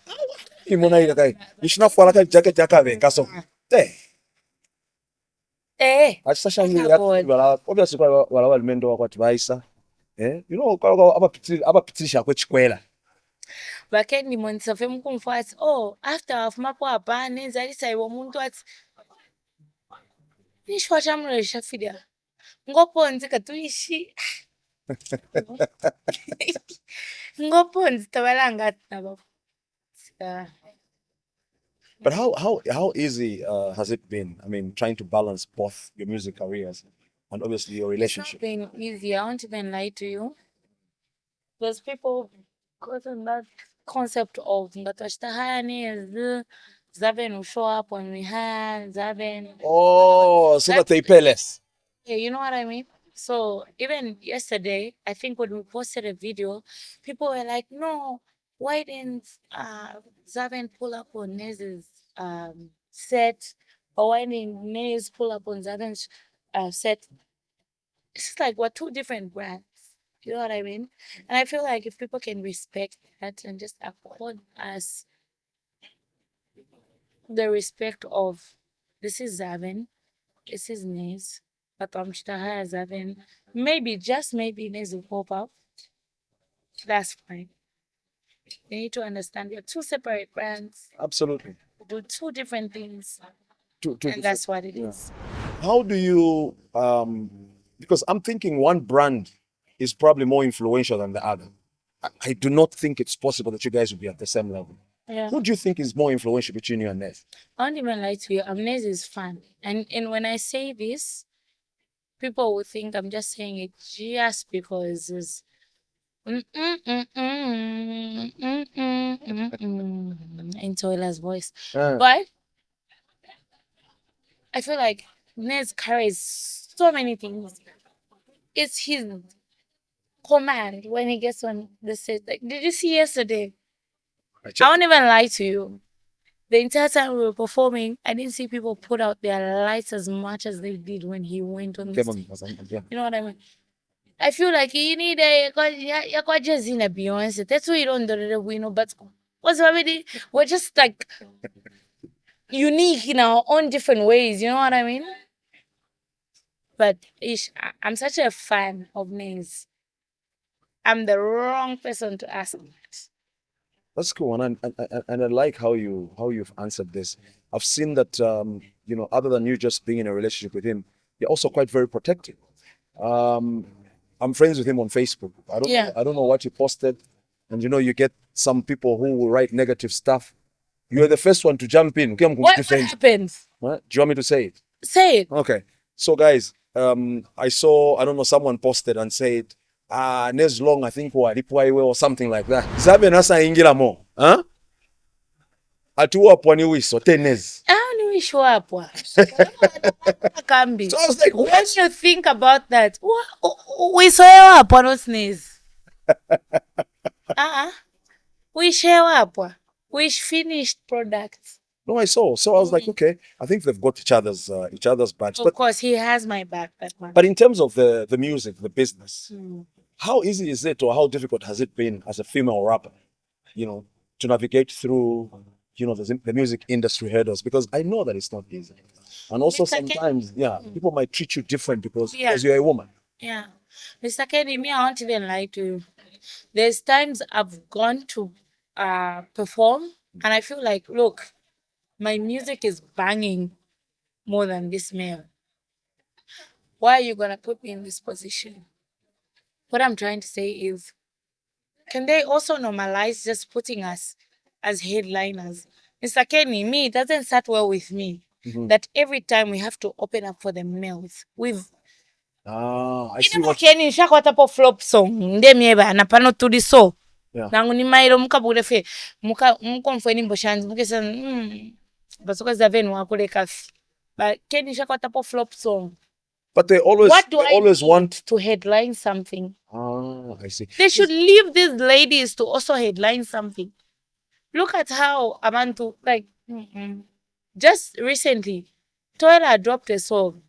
Imona ile kai. Ishina fuala kai jacket yakabe kaso. Achasha ni ya obviously kwa wala mendo wa kwatibaisa. You know kwa abapitisha kwechikwela. Bakendi monisafe mkumfuati. Oh, after afumapo abane zalisa iwo muntu ati nishwa chamule shafidia. Ngoponzi katuishi. Ngoponzi tabalanga ati But how easy has it been? I mean, trying to balance both your music careers and obviously your relationship. It's not been easy. I won't even lie to you. Those people gotten that concept of Ngatashtahanis, Xaven will show up when we have Xaven. Oh, so that they pay less. Yeah, you know what I mean? So even yesterday, I think when we posted a video, people were like, no, why didn't Xaven pull up on Nez's set? Or why didn't Nez pull up on Xaven's set? It's just like we're two different brands. You know what I mean? And I feel like if people can respect that and just accord us the respect of this is Xaven, this is Nez, but I'm Xaven. Maybe, just maybe Nez will pop up. That's fine. You need to understand we're two separate brands. Absolutely. We do two different things. And that's what it is. How do you because I'm thinking one brand is probably more influential than the other. I do not think it's possible that you guys will be at the same level. Yeah. Who do you think is more influential between you and Nez? I won't even lie to you. Amnez is fun. And when I say this, people will think I'm just saying it just because it's in Toila's voice. Uh, But I feel like Nez carries so many things. It's his command when he gets on the set. Like, did you see yesterday? I I checked. won't even lie to you. The entire time we were performing, I didn't see people put out their lights as much as they did when he went on the stage. Yeah. You know what I mean? I feel like you need a just in a Beyonce. That's why you don't do it, we know. But what's already we're just like unique in our own different ways. You know what I mean? But I'm such a fan of names. I'm the wrong person to ask that. That's cool, and I like how you've answered this. I've seen that other than you just being in a relationship with him, you're also quite very protective. I'm friends with him on Facebook. I don't know what he posted, and you get some people who will write negative stuff. You're the first one to jump in. What happens? What? Do you want me to say it? Say it. Okay. So guys, I saw, I don't know, someone posted and said, Nez long, I think or something like that. Xaven asa ingira mo. Huh? Atuwa pwani wiso, tenez. How do we show up? Can be. So I was like, When what? you think about that, we saw up on sneeze. We share up. We finished products. No, I saw. So I was like, okay, I think they've got each other's backs. Of course, he has my back. That one. But in terms of the music, the business, how easy is it, or how difficult has it been as a female rapper, to navigate through, the music industry hurdles? Because I know that it's not easy. And also sometimes, people might treat you different because you're a woman. Yeah. Mr. Kenny, me, I won't even lie to you. There's times I've gone to perform and I feel like, look, my music is banging more than this male. Why are you going to put me in this position? What I'm trying to say is, can they also normalize just putting us as headliners? Mr. Kenny, me, it doesn't start well with me. That every time we have to open up for the males. I see what. Kenny, shakwata po flop song. Ndemieba, na pano to the so. Yeah. Nangu ni mailo muka burefe. Muka mfweni mboshanzi. Muka sa, basuka Xaven wakule kafi. But Kenny shakwata po flop song. But they always want to headline something. I see. They should leave these ladies to also headline something. Look at how Amantu, just recently, Toilet dropped a song,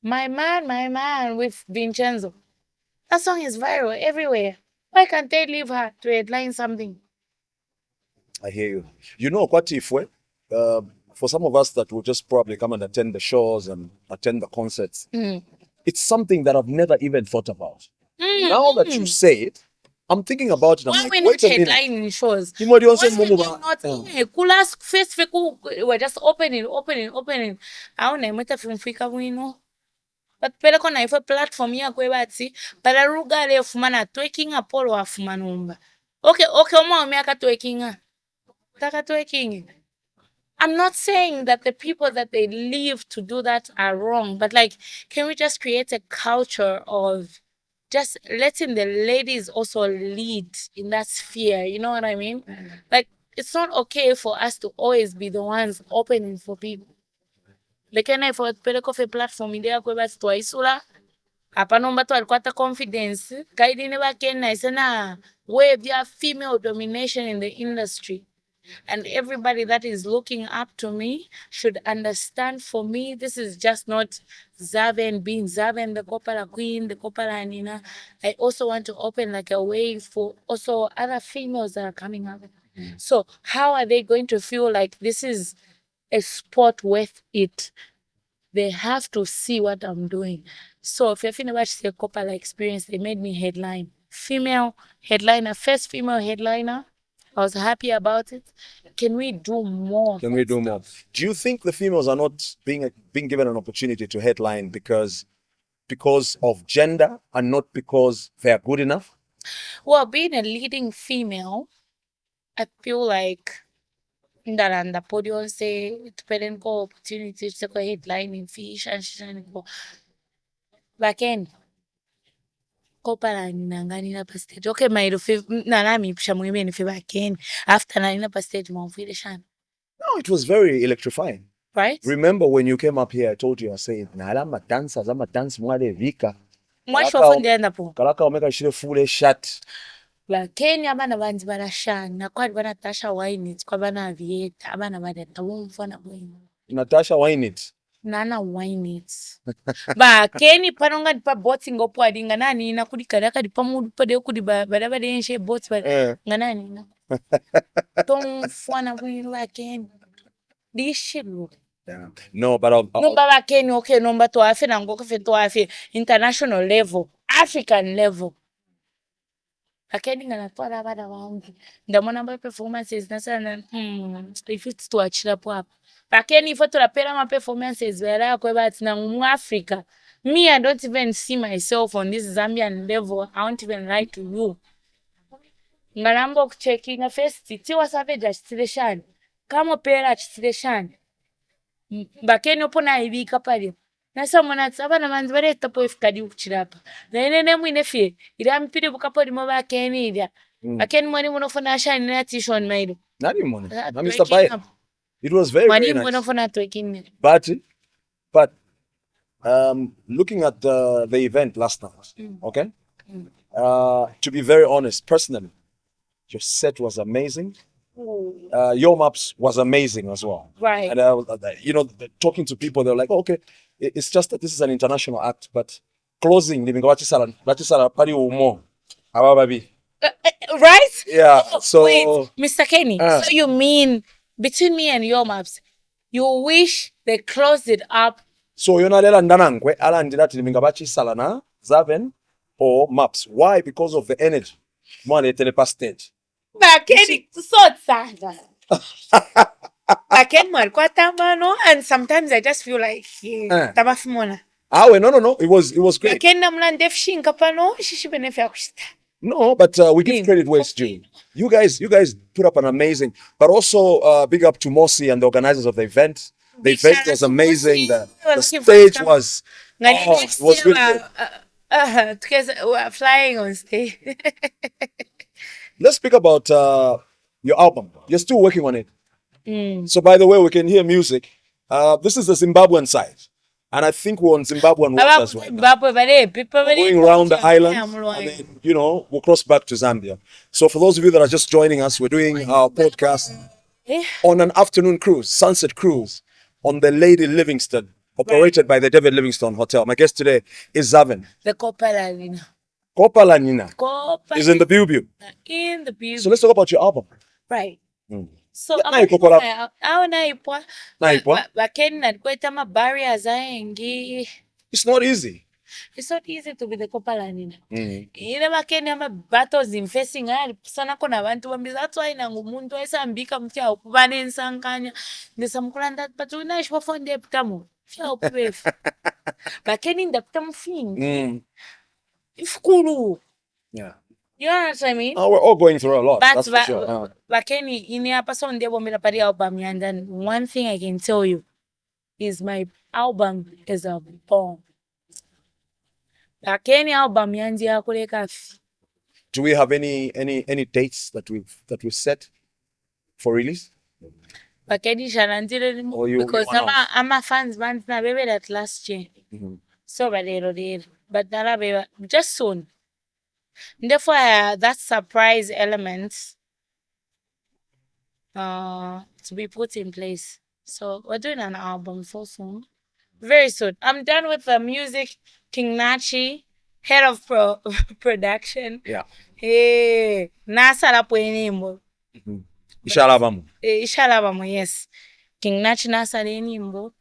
My Man, with Vincenzo. That song is viral everywhere. Why can't they leave her to headline something? I hear you. What if, for some of us that will just probably come and attend the shows and attend the concerts, it's something that I've never even thought about. Now that you say it, I'm thinking about it. I'm Why like, we wait not a minute. headlining shows? Why we We're just opening. I don't know film fika wino. But pele kona ife platform ya kwe bati, para ruga le fumana twerking Apollo afumanumba. Okay, omo miaka twerking. Taka twerking. I'm not saying that the people that they leave to do that are wrong, but can we just create a culture of just letting the ladies also lead in that sphere? You know what I mean? It's not okay for us to always be the ones opening for people. Lekena for a platform in there kwa twaisula. Apa nomba tu alikuwa ta confidence. Kaidi never can I say na wave their female domination in the industry. And everybody that is looking up to me should understand, for me, this is just not Xaven being Xaven, the Kopala Queen, the Kopala Nina. I also want to open a way for also other females that are coming up. So how are they going to feel like this is a sport worth it? They have to see what I'm doing. So if you're thinking about the Kopala experience, they made me headline. Female headliner, first female headliner. I was happy about it. Can we do more? More? Do you think the females are not being given an opportunity to headline because of gender and not because they are good enough? Well, being a leading female, I feel like ndalanda podium say tupelenko opportunity to headline in fish and bakeni Kopala nina pa stage. Okay, my nalami pishamweme ni fe bakeni. After nina pa stage mwafile shana. No, it was very electrifying. Right? Remember when you came up here, I told you, I said, "Nalama dancers, I'm a dance mwale vika." Mwashofo ndienda po. Kalaka omeka shile full shot. Bakeni abana banzi barashana. Kwali bana Tasha wine it. Kwa bana avieta. Abana bada tawumfana bwini. Natasha wine it. Nana wine it. Bakeni panonga dipa boating opo adinga nani ina kudikaraka dipa mudu pade kudiba bada enshe boats bada. Nganani ina. Tawumfana bwini bakeni. This shit look. Yeah. No, but no, baba Kenny, okay, no, but to afe na ngoko fe to afe international level, African level. Akeni ngana to ala bada wangu. Ndamona ba performances na sana if it's to achira po hapa. Akeni ifo to la pera ma performances wera kwa ba tina mu Africa. Me, I don't even see myself on this Zambian level. I won't even lie to you. Ngarambo kuchecking a fest, tiwa savage achileshani. Kama pera achileshani. Bakeni opona ibika pale nasa mwana tsaba na manzi bare tapo ifkadi ukuchirapa na ine mwine fie ila mpire bukapo limo bakeni ila bakeni mwani munofona shani na t-shirt mailo nani mwani na Mr. Bay. It was very mwani very nice. munofona twekini But looking at the event last night, okay? To be very honest, personally, your set was amazing. Your maps was amazing as well. Right. And you know, talking to people, they're like, oh, okay, it's just that this is an international act, but closing, pari umo, right? Yeah. So, wait, Mr. Kenny, so you mean between me and your maps, you wish they closed it up? So you're not ndanangwe ala ndilati limingabachi salana Xaven or maps. Why? Because of the energy. One telepastage. Bakeni so sad. Bakeni malikuwa tamano, and sometimes I just feel like tabafimona. No. It was great. Bakeni namla ndefshinga pano shishibenefya kushita. No, but we give credit where it's due. You guys put up an amazing, but also big up to Mosi and the organizers of the event. The event was amazing. The stage was really good. Because we're flying on stage. Let's speak about your album. You're still working on it. So, by the way, we can hear music. This is the Zimbabwean side. And I think we're on Zimbabwean waters right now. Going around the island. And then, you know, we'll cross back to Zambia. So, for those of you that are just joining us, we're doing our podcast on an afternoon cruise, sunset cruise, on the Lady Livingston, operated by the David Livingstone Hotel. My guest today is Xaven. The Kopala Queen. Kopala is in the Biu. In the Biu. So let's talk about your album. Right. So bakeni nalikuwa ma barriers aingi. It's not easy. It's not easy to be the Kopala Nina. Ile bakeni ama battles in facing ali sana kona bantu bambiza atwa ina ngumuntu esambika mtya okubana ensankanya ndesamkulanda but unaishwa fonde putamu. Fya opwefu. Bakeni ndapita mfingi. Ifukulu. Yeah. You know what I mean? Oh, we're all going through a lot. But that's for sure. Bakeni ini hapa so ndebo mila pari album and then one thing I can tell you is my album is a bomb. Bakeni album yanzi yakuleka fi. Do we have any dates that we've set for release? Bakeni shanantile because I'm a fans band na baby that last year. So but nala just soon. Therefore, that surprise element to be put in place. So we're doing an album so soon. Very soon. I'm done with the music. King Nachi, head of production. Yeah. Hey, nasa la poenimbo. Ishalabamu, yes. King Nachi nasa lenimbo.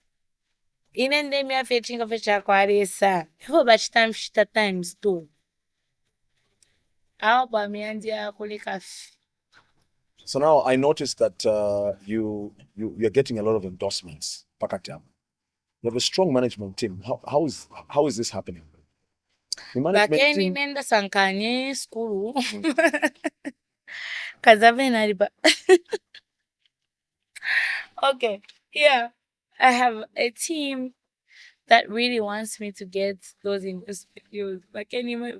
Inende mi afetinga fecha kwa resa. Ho bachita mshita times 2. So now I noticed that you're getting a lot of endorsements. Pakatiam. You have a strong management team. How is this happening? The management team. Nenda sankanye school. Kazave naliba. Okay. Yeah. I have a team that really wants me to get those interviews. Like anyway,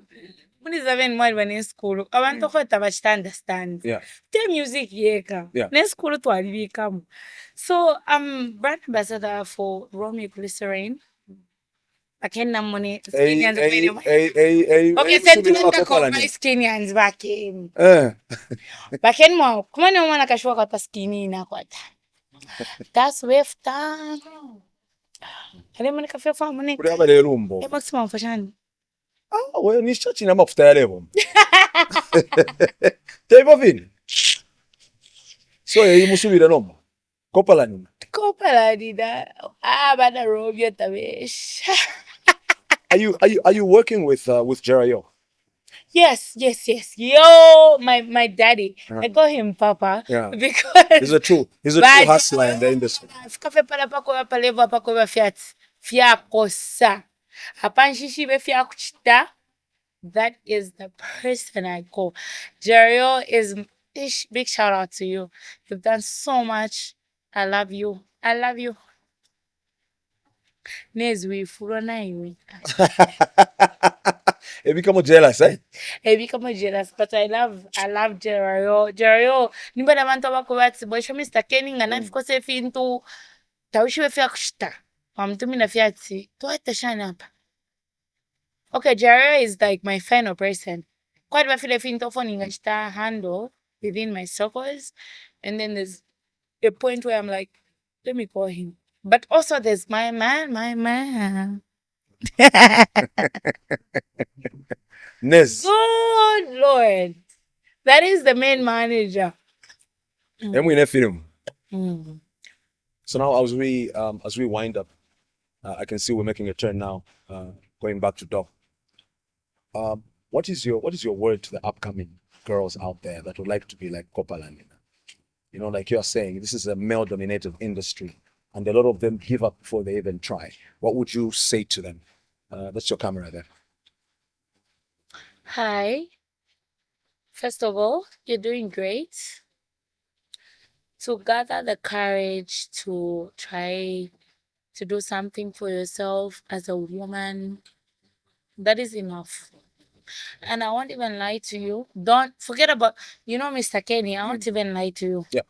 when is even more when in school? I want to understand. Yeah. The music yeka. Yeah. Ne school to come. So I'm brand ambassador for Romeo Glycerine. I can't money. Hey, Okay, send to the call Kenyans back in. Back in more. Come on, one like a show got a skinny in a quarter. That's with time. I didn't make a fair for money. Kuri abale rumbo. Maximum fashion. We ni church na mafuta ya levo. Taiva vini. So ye musubira nomba. Kopala nini? Kopala dida. Bada Romeo tabesh. Are you working with Jerayo? Yes. Yo, my daddy. I call him Papa. Yeah. Because He's a true hustler in the industry. Kafe pala pako wa palevo pako wa fiat. Fiakosa. Apanshishi be fiakuchita. That is the person I call. Jerio is big shout out to you. You've done so much. I love you. Nezwi furona iwe. It become jealous, eh? I become jealous, but I love Jerio. Jerio, nimba na manto wako wati boy show Mr. Kenning and I've got safe into tawishi we fia kushita. Mtumi na fiati. Tuwate shine up. Okay, Jerio is like my final person. Quite my feel into phone ingashita handle within my circles, and then there's a point where I'm like, let me call him. But also there's my man. Nez. Good Lord. That is the main manager. And we in a film. Mm. So now as we wind up, I can see we're making a turn now, going back to Doc. What is your word to the upcoming girls out there that would like to be like Kopala? You know, like you're saying, this is a male-dominated industry, and a lot of them give up before they even try. What would you say to them? That's your camera there. Hi. First of all, you're doing great. To gather the courage to try to do something for yourself as a woman, that is enough. And I won't even lie to you. Don't forget about, Mr. Kenny, I won't even lie to you. Yeah.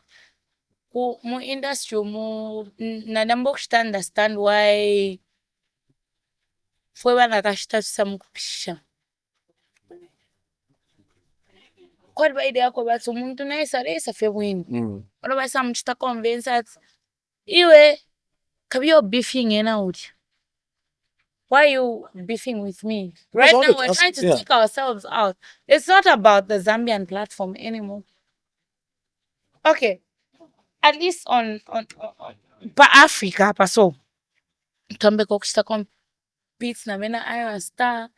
Mu industry, nadambo kushita understand why fwewa nakashita tusamukupisha. Kwa baada yako basi umuntu naye saresa febwini. Ora basi amuchita convince that iwe kabiyo beefing out. Why are you beefing with me? Right now we're trying to take ourselves out. It's not about the Zambian platform anymore. Okay. At least on Africa paso. Tombe kokista competes na mena Iron Star.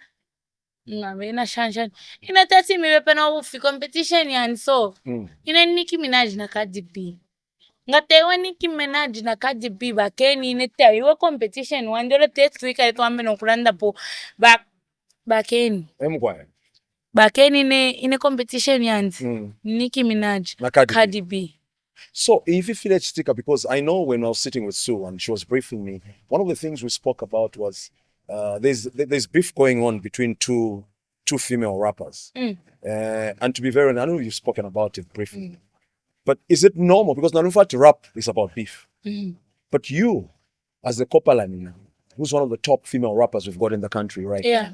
Na mena Shanshan. Ina tati miwepe na ufi competition yan so. Ina Nicki Minaj na Cardi B. Ngatewa Nicki Minaj na Cardi B bakeni inete iwe competition wandole text wika leto ambe nokulanda po bakeni. Mkwae. Bakeni ine competition yanzi. Nicki Minaj na Cardi B. So if you feel it sticker, because I know when I was sitting with Sue and she was briefing me, one of the things we spoke about was there's beef going on between two female rappers. And to be very honest, I know you've spoken about it briefly. But is it normal? Because Narufa to rap is about beef. But you, as the Kopala Nina, who's one of the top female rappers we've got in the country, right? Yeah.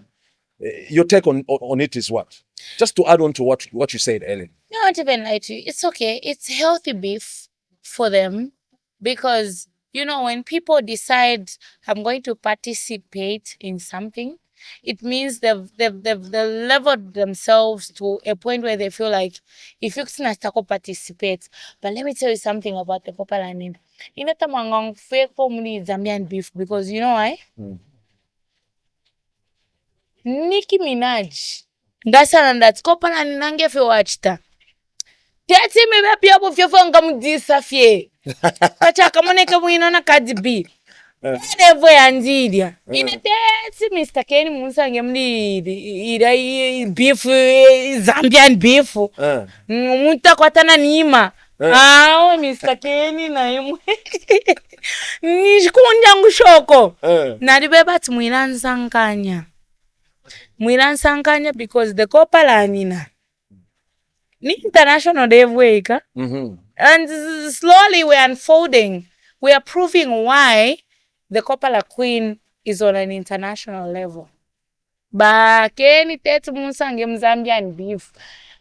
Your take on it is what? Just to add on to what you said, Ellen. No, I won't even lie to you. It's okay. It's healthy beef for them because, when people decide I'm going to participate in something, it means they've leveled themselves to a point where they feel like if you can participate. But let me tell you something about the Kopala Nina. Inatamangong fake formally Zambian beef because you know why? Nicki Minaj. That's Kopala Nina ngefe watchta. Tete me be pia bo fiofo ngam disafie. Pacha kamoneke mwino na Cardi B. Nevo yandidia. Inetete Mr. Kenny Musa ngemli ira beef Zambian beef. Muta kwatana nima. Ah, Mr. Kenny na imwe. Nishikunja ngushoko. Nalibe bati mwilansankanya. Mwilansankanya because the Kopala nina. Ni international devweka. And slowly we're unfolding. We are proving why the Kopala Queen is on an international level. Ba Kenny tetu musange Zambian beef.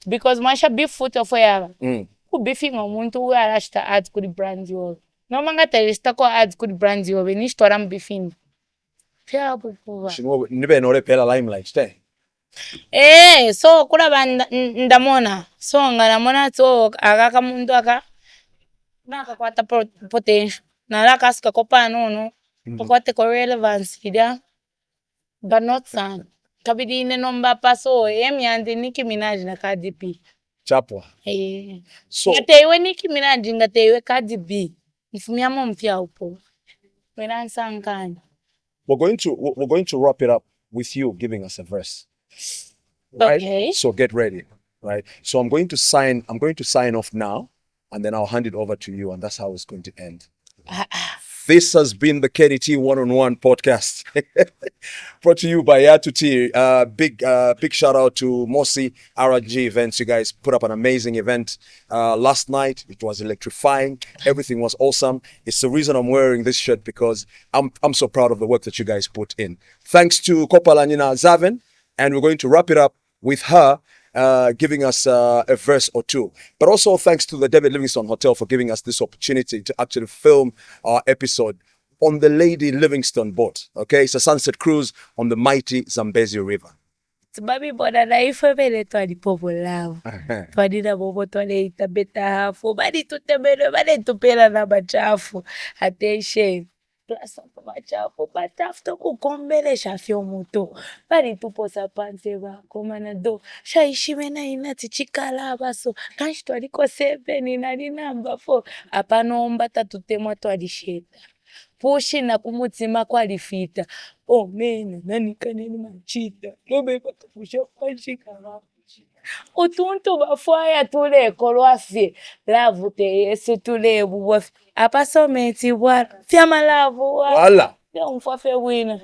Because masha beef foot of where. Ku beefing omuntu we arashta ads kuri brand yo. No manga terista ko ads kuri brand yo be ni storam beefing. Fia bufuwa. Shimo nibe nore pela limelight stay. So kula ndamona. So nganamona so agaka muntu aka naka kwata potential. Nalaka aska kopa no. Pokwate ko relevance ida. But not son. Kabidi ine nomba paso emi andi Nicki Minaj na Cardi B. Chapwa. So ngatewe Nicki Minaj ngatewe Cardi B. Mfumiyamo mpya upo. Mwilansankanya. We're going to wrap it up with you giving us a verse. Right? Okay. So get ready. Right? So I'm going to sign off now, and then I'll hand it over to you, and that's how it's going to end. This has been the KDT One-on-One podcast. Brought to you by Yatuti. Big shout out to Mosi RG Events. You guys put up an amazing event last night. It was electrifying. Everything was awesome. It's the reason I'm wearing this shirt because I'm so proud of the work that you guys put in. Thanks to Kopala Xaven, and we're going to wrap it up with her giving us a verse or two. But also thanks to the David Livingstone Hotel for giving us this opportunity to actually film our episode on the Lady Livingstone boat. Okay, it's a sunset cruise on the mighty Zambezi River. Baby boda na ife bele twali popo lao. Twali na bobo twali itabeta hafu. Badi tutebele, badi tupela na bachafu. Attention. Plus on bachafu. But after kukombele shafio muto. Badi tuposa panse ba. Komana do. Shaishime na inati chikala baso. Kanshi twali ko 7 inali number 4. Apano ombata tutemwa twali sheta. Pushi na kumutima kwalifita. Oh man, nani kaneni machita. Lobe pakapusha pachika rapushi. Utuntu bafaya tule kolwafi. Lavu te yesu tule buwafi. Apa someti wala. Fiama lavu wala. Wala. Ya umfafe wina.